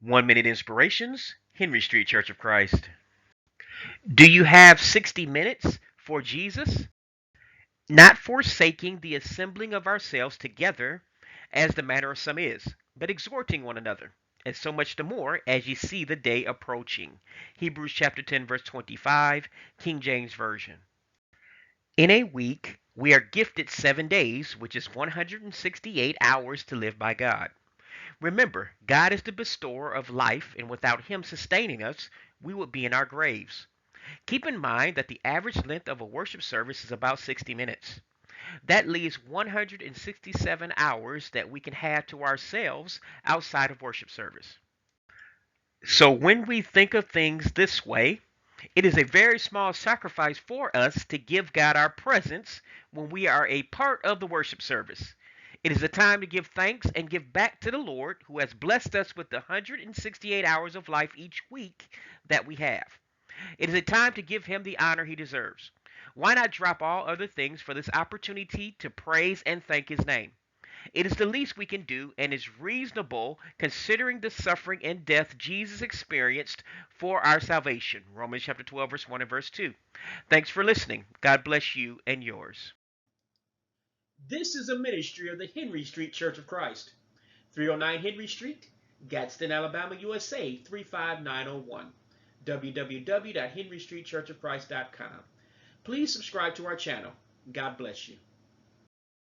1 Minute Inspirations, Henry Street Church of Christ. Do you have 60 minutes for Jesus? Not forsaking the assembling of ourselves together, as the manner of some is, but exhorting one another, and so much the more as ye see the day approaching. Hebrews chapter 10, verse 25, King James Version. In a week, we are gifted 7 days, which is 168 hours to live by God. Remember, God is the bestower of life, and without Him sustaining us, we would be in our graves. Keep in mind that the average length of a worship service is about 60 minutes. That leaves 167 hours that we can have to ourselves outside of worship service. So when we think of things this way, it is a very small sacrifice for us to give God our presence when we are a part of the worship service. It is a time to give thanks and give back to the Lord who has blessed us with the 168 hours of life each week that we have. It is a time to give him the honor he deserves. Why not drop all other things for this opportunity to praise and thank his name? It is the least we can do and is reasonable considering the suffering and death Jesus experienced for our salvation. Romans chapter 12, verse 1 and verse 2. Thanks for listening. God bless you and yours. This is a ministry of the Henry Street Church of Christ, 309 Henry Street, Gadsden, Alabama, USA 35901. www.henrystreetchurchofchrist.com. Please subscribe to our channel. God bless you.